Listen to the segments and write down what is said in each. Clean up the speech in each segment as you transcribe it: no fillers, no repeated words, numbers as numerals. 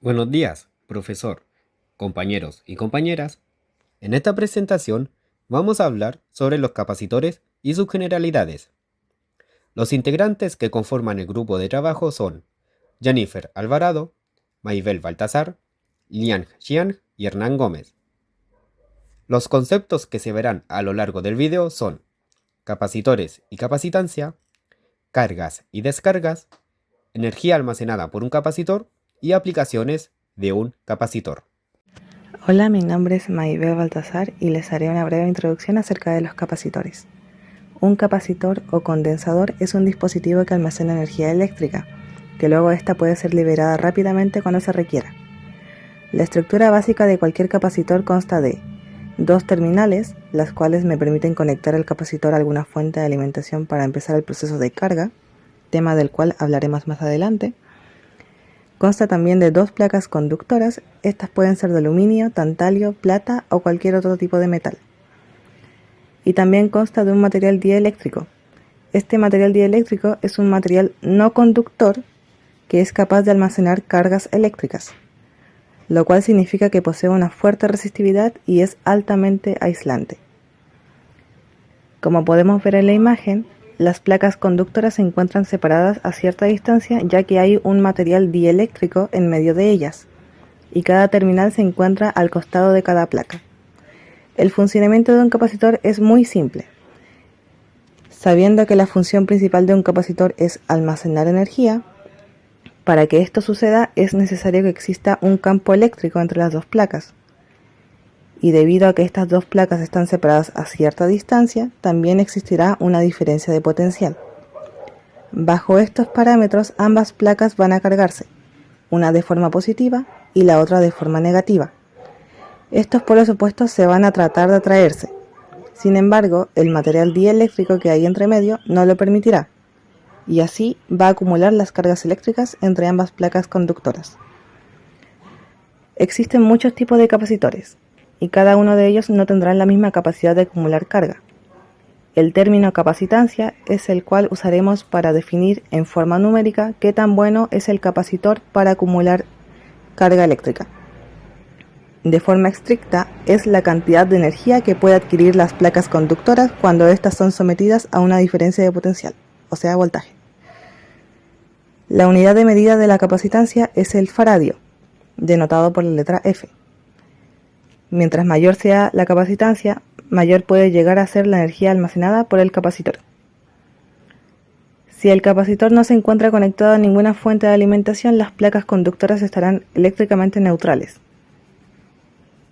Buenos días, profesor, compañeros y compañeras. En esta presentación vamos a hablar sobre los capacitores y sus generalidades. Los integrantes que conforman el grupo de trabajo son Jennifer Alvarado, Maybel Baltazar, Liang Xiang y Hernán Gómez. Los conceptos que se verán a lo largo del video son capacitores y capacitancia, cargas y descargas, energía almacenada por un capacitor y aplicaciones de un capacitor. Hola, mi nombre es Maybel Baltazar y les haré una breve introducción acerca de los capacitores. Un capacitor o condensador es un dispositivo que almacena energía eléctrica, que luego esta puede ser liberada rápidamente cuando se requiera. La estructura básica de cualquier capacitor consta de dos terminales, las cuales me permiten conectar el capacitor a alguna fuente de alimentación para empezar el proceso de carga, tema del cual hablaremos más adelante. Consta también de dos placas conductoras, estas pueden ser de aluminio, tantalio, plata o cualquier otro tipo de metal. Y también consta de un material dieléctrico. Este material dieléctrico es un material no conductor que es capaz de almacenar cargas eléctricas, lo cual significa que posee una fuerte resistividad y es altamente aislante. Como podemos ver en la imagen, las placas conductoras se encuentran separadas a cierta distancia ya que hay un material dieléctrico en medio de ellas, y cada terminal se encuentra al costado de cada placa. El funcionamiento de un capacitor es muy simple. Sabiendo que la función principal de un capacitor es almacenar energía, para que esto suceda es necesario que exista un campo eléctrico entre las dos placas. Y debido a que estas dos placas están separadas a cierta distancia, también existirá una diferencia de potencial. Bajo estos parámetros, ambas placas van a cargarse, una de forma positiva y la otra de forma negativa. Estos polos opuestos se van a tratar de atraerse. Sin embargo, el material dieléctrico que hay entre medio no lo permitirá, y así va a acumular las cargas eléctricas entre ambas placas conductoras. Existen muchos tipos de capacitores, y cada uno de ellos no tendrá la misma capacidad de acumular carga. El término capacitancia es el cual usaremos para definir en forma numérica qué tan bueno es el capacitor para acumular carga eléctrica. De forma estricta, es la cantidad de energía que puede adquirir las placas conductoras cuando éstas son sometidas a una diferencia de potencial, o sea, voltaje. La unidad de medida de la capacitancia es el faradio, denotado por la letra F. Mientras mayor sea la capacitancia, mayor puede llegar a ser la energía almacenada por el capacitor. Si el capacitor no se encuentra conectado a ninguna fuente de alimentación, las placas conductoras estarán eléctricamente neutrales.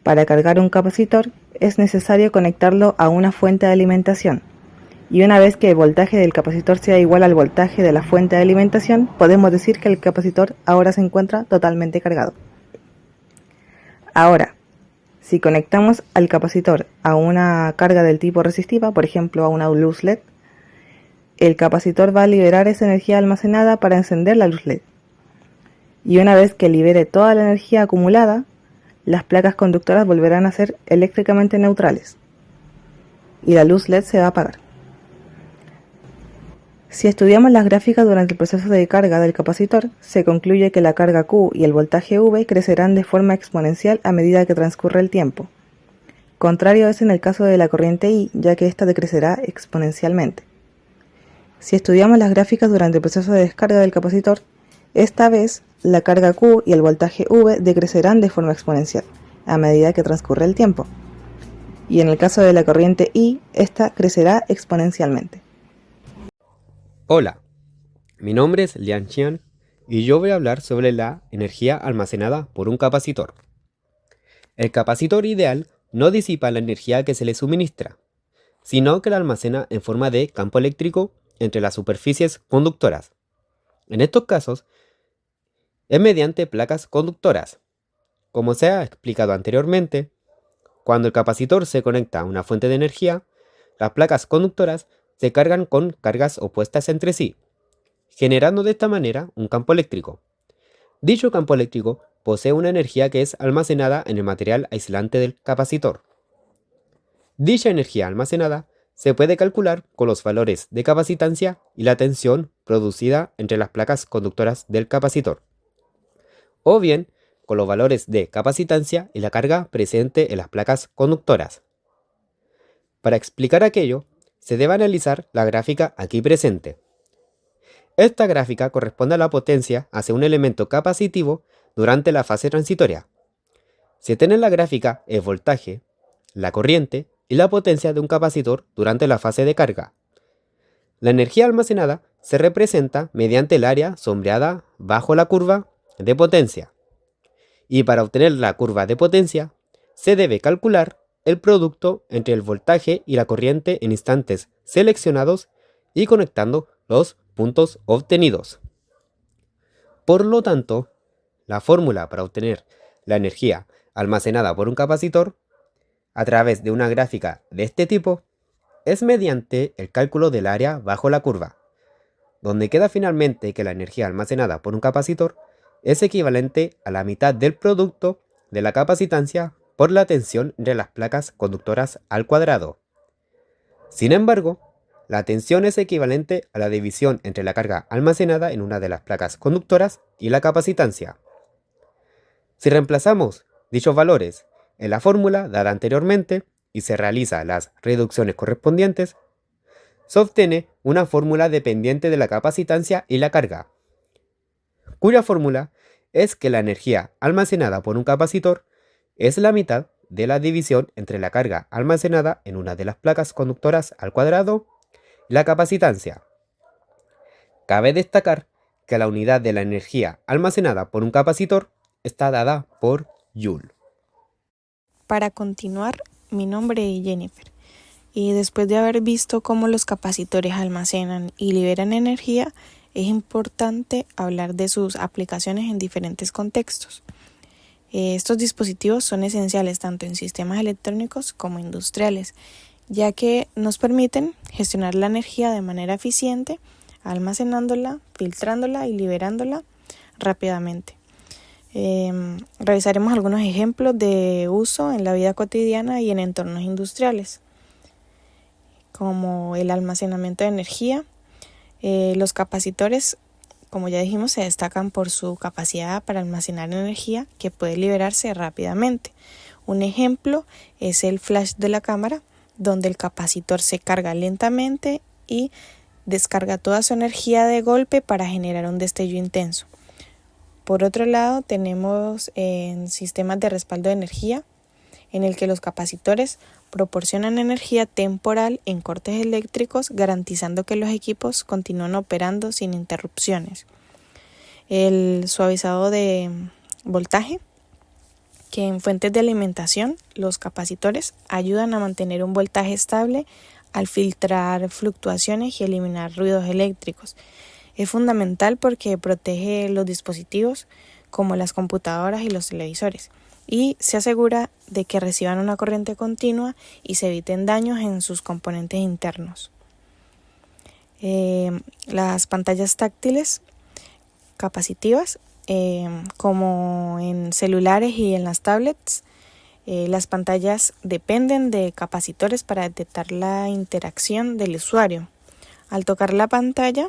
Para cargar un capacitor es necesario conectarlo a una fuente de alimentación, y una vez que el voltaje del capacitor sea igual al voltaje de la fuente de alimentación, podemos decir que el capacitor ahora se encuentra totalmente cargado. Ahora, si conectamos al capacitor a una carga del tipo resistiva, por ejemplo a una luz LED, el capacitor va a liberar esa energía almacenada para encender la luz LED. Y una vez que libere toda la energía acumulada, las placas conductoras volverán a ser eléctricamente neutrales y la luz LED se va a apagar. Si estudiamos las gráficas durante el proceso de carga del capacitor, se concluye que la carga Q y el voltaje V crecerán de forma exponencial a medida que transcurre el tiempo. Contrario es en el caso de la corriente I, ya que ésta decrecerá exponencialmente. Si estudiamos las gráficas durante el proceso de descarga del capacitor, esta vez la carga Q y el voltaje V decrecerán de forma exponencial a medida que transcurre el tiempo. Y en el caso de la corriente I, esta crecerá exponencialmente. Hola, mi nombre es Liang Xian y yo voy a hablar sobre la energía almacenada por un capacitor. El capacitor ideal no disipa la energía que se le suministra, sino que la almacena en forma de campo eléctrico entre las superficies conductoras. En estos casos, es mediante placas conductoras. Como se ha explicado anteriormente, cuando el capacitor se conecta a una fuente de energía, las placas conductoras se cargan con cargas opuestas entre sí, generando de esta manera un campo eléctrico. Dicho campo eléctrico posee una energía que es almacenada en el material aislante del capacitor. Dicha energía almacenada se puede calcular con los valores de capacitancia y la tensión producida entre las placas conductoras del capacitor, o bien con los valores de capacitancia y la carga presente en las placas conductoras. Para explicar aquello, se debe analizar la gráfica aquí presente. Esta gráfica corresponde a la potencia hacia un elemento capacitivo durante la fase transitoria. Se tiene en la gráfica el voltaje, la corriente y la potencia de un capacitor durante la fase de carga. La energía almacenada se representa mediante el área sombreada bajo la curva de potencia. Y para obtener la curva de potencia, se debe calcular el producto entre el voltaje y la corriente en instantes seleccionados y conectando los puntos obtenidos. Por lo tanto, la fórmula para obtener la energía almacenada por un capacitor a través de una gráfica de este tipo es mediante el cálculo del área bajo la curva, donde queda finalmente que la energía almacenada por un capacitor es equivalente a la mitad del producto de la capacitancia por la tensión entre las placas conductoras al cuadrado. Sin embargo, la tensión es equivalente a la división entre la carga almacenada en una de las placas conductoras y la capacitancia. Si reemplazamos dichos valores en la fórmula dada anteriormente y se realizan las reducciones correspondientes, se obtiene una fórmula dependiente de la capacitancia y la carga, cuya fórmula es que la energía almacenada por un capacitor es la mitad de la división entre la carga almacenada en una de las placas conductoras al cuadrado y la capacitancia. Cabe destacar que la unidad de la energía almacenada por un capacitor está dada por Joule. Para continuar, mi nombre es Jennifer y después de haber visto cómo los capacitores almacenan y liberan energía, es importante hablar de sus aplicaciones en diferentes contextos. Estos dispositivos son esenciales tanto en sistemas electrónicos como industriales, ya que nos permiten gestionar la energía de manera eficiente, almacenándola, filtrándola y liberándola rápidamente. Revisaremos algunos ejemplos de uso en la vida cotidiana y en entornos industriales, como el almacenamiento de energía. Los capacitores, como ya dijimos, se destacan por su capacidad para almacenar energía que puede liberarse rápidamente. Un ejemplo es el flash de la cámara, donde el capacitor se carga lentamente y descarga toda su energía de golpe para generar un destello intenso. Por otro lado, tenemos sistemas de respaldo de energía, en el que los capacitores proporcionan energía temporal en cortes eléctricos, garantizando que los equipos continúen operando sin interrupciones. El suavizado de voltaje, que en fuentes de alimentación los capacitores ayudan a mantener un voltaje estable al filtrar fluctuaciones y eliminar ruidos eléctricos. Es fundamental porque protege los dispositivos como las computadoras y los televisores y se asegura de que reciban una corriente continua y se eviten daños en sus componentes internos. Las pantallas táctiles capacitivas, como en celulares y en las tablets, las pantallas dependen de capacitores para detectar la interacción del usuario. Al tocar la pantalla,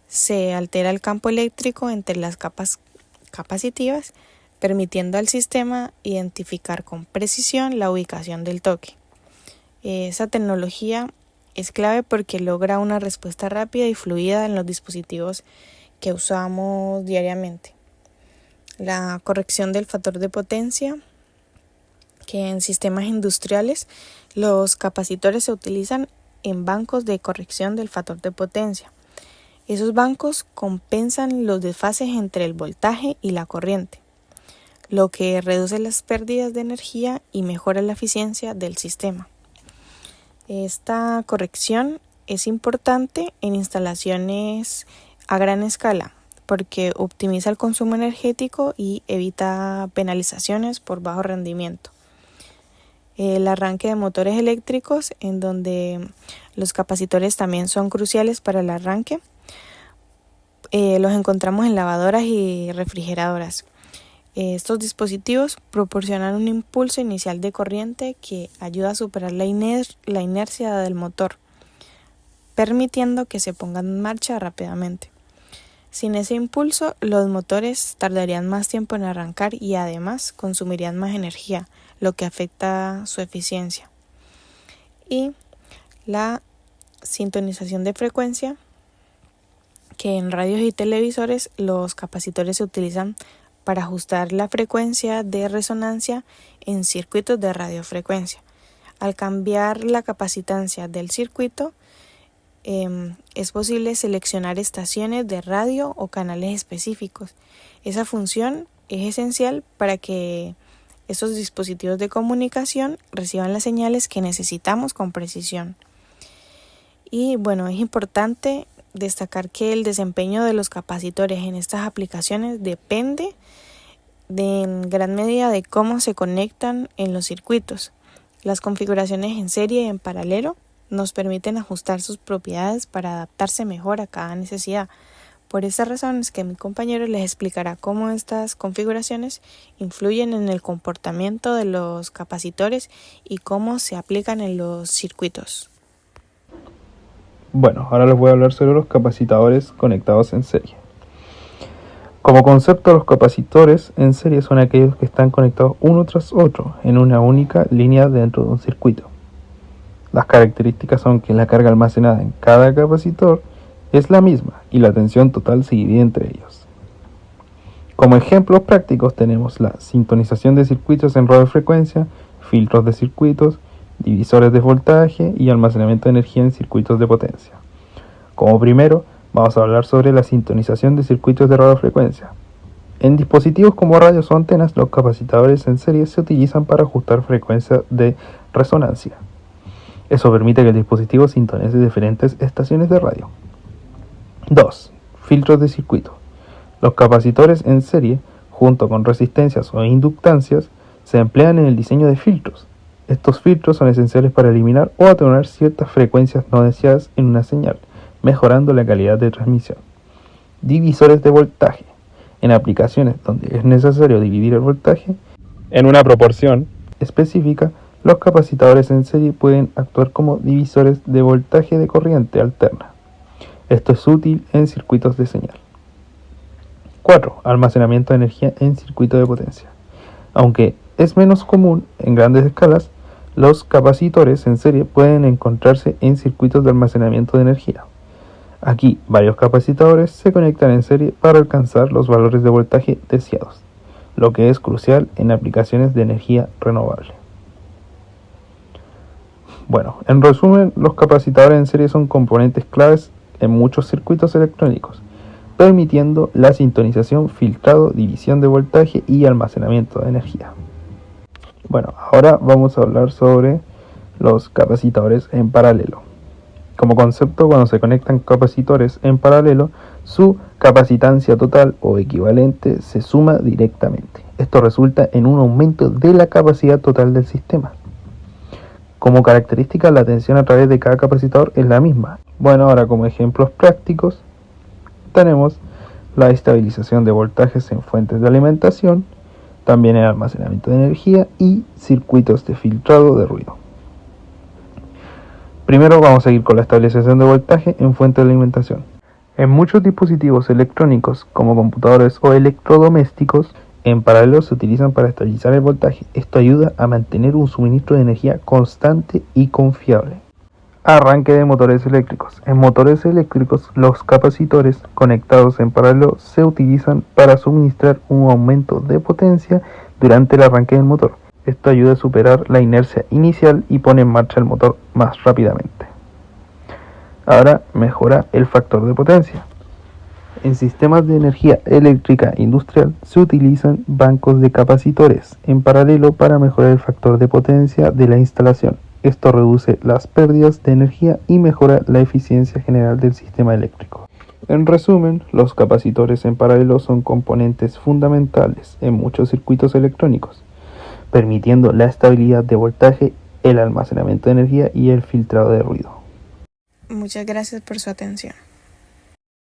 se altera el campo eléctrico entre las capas capacitivas, permitiendo al sistema identificar con precisión la ubicación del toque. Esa tecnología es clave porque logra una respuesta rápida y fluida en los dispositivos que usamos diariamente. La corrección del factor de potencia, que en sistemas industriales los capacitores se utilizan en bancos de corrección del factor de potencia. Esos bancos compensan los desfases entre el voltaje y la corriente, lo que reduce las pérdidas de energía y mejora la eficiencia del sistema. Esta corrección es importante en instalaciones a gran escala porque optimiza el consumo energético y evita penalizaciones por bajo rendimiento. El arranque de motores eléctricos, en donde los capacitores también son cruciales para el arranque, los encontramos en lavadoras y refrigeradoras. Estos dispositivos proporcionan un impulso inicial de corriente que ayuda a superar la inercia del motor, permitiendo que se ponga en marcha rápidamente. Sin ese impulso, los motores tardarían más tiempo en arrancar y además consumirían más energía, lo que afecta su eficiencia. Y la sintonización de frecuencia, que en radios y televisores los capacitores se utilizan para ajustar la frecuencia de resonancia en circuitos de radiofrecuencia. Al cambiar la capacitancia del circuito, es posible seleccionar estaciones de radio o canales específicos. Esa función es esencial para que esos dispositivos de comunicación reciban las señales que necesitamos con precisión. Y bueno, es importante destacar que el desempeño de los capacitores en estas aplicaciones depende en gran medida de cómo se conectan en los circuitos. Las configuraciones en serie y en paralelo nos permiten ajustar sus propiedades para adaptarse mejor a cada necesidad. Por estas razones que mi compañero les explicará cómo estas configuraciones influyen en el comportamiento de los capacitores y cómo se aplican en los circuitos. Bueno, ahora les voy a hablar sobre los capacitadores conectados en serie. Como concepto, los capacitores en serie son aquellos que están conectados uno tras otro en una única línea dentro de un circuito. Las características son que la carga almacenada en cada capacitor es la misma y la tensión total se divide entre ellos. Como ejemplos prácticos tenemos la sintonización de circuitos en radiofrecuencia, filtros de circuitos, divisores de voltaje y almacenamiento de energía en circuitos de potencia. Como primero, vamos a hablar sobre la sintonización de circuitos de radiofrecuencia. En dispositivos como radios o antenas, los capacitadores en serie se utilizan para ajustar frecuencia de resonancia. Eso permite que el dispositivo sintonice diferentes estaciones de radio. 2. Filtros de circuito. Los capacitores en serie, junto con resistencias o inductancias, se emplean en el diseño de filtros. Estos filtros son esenciales para eliminar o atenuar ciertas frecuencias no deseadas en una señal, mejorando la calidad de transmisión. Divisores de voltaje. En aplicaciones donde es necesario dividir el voltaje en una proporción específica, los capacitadores en serie pueden actuar como divisores de voltaje de corriente alterna. Esto es útil en circuitos de señal. 4. Almacenamiento de energía en circuito de potencia. Aunque es menos común en grandes escalas, los capacitores en serie pueden encontrarse en circuitos de almacenamiento de energía. Aquí, varios capacitadores se conectan en serie para alcanzar los valores de voltaje deseados, lo que es crucial en aplicaciones de energía renovable. Bueno, en resumen, los capacitadores en serie son componentes claves en muchos circuitos electrónicos, permitiendo la sintonización, filtrado, división de voltaje y almacenamiento de energía. Bueno, ahora vamos a hablar sobre los capacitadores en paralelo. Como concepto, cuando se conectan capacitores en paralelo, su capacitancia total o equivalente se suma directamente. Esto resulta en un aumento de la capacidad total del sistema. Como característica, la tensión a través de cada capacitor es la misma. Bueno, ahora como ejemplos prácticos, tenemos la estabilización de voltajes en fuentes de alimentación, también el almacenamiento de energía y circuitos de filtrado de ruido. Primero vamos a ir con la estabilización de voltaje en fuentes de alimentación. En muchos dispositivos electrónicos, como computadores o electrodomésticos, en paralelo se utilizan para estabilizar el voltaje. Esto ayuda a mantener un suministro de energía constante y confiable. Arranque de motores eléctricos. En motores eléctricos, los capacitores conectados en paralelo se utilizan para suministrar un aumento de potencia durante el arranque del motor. Esto ayuda a superar la inercia inicial y pone en marcha el motor más rápidamente. Ahora mejora el factor de potencia. En sistemas de energía eléctrica industrial se utilizan bancos de capacitores en paralelo para mejorar el factor de potencia de la instalación. Esto reduce las pérdidas de energía y mejora la eficiencia general del sistema eléctrico. En resumen, los capacitores en paralelo son componentes fundamentales en muchos circuitos electrónicos, permitiendo la estabilidad de voltaje, el almacenamiento de energía y el filtrado de ruido. Muchas gracias por su atención.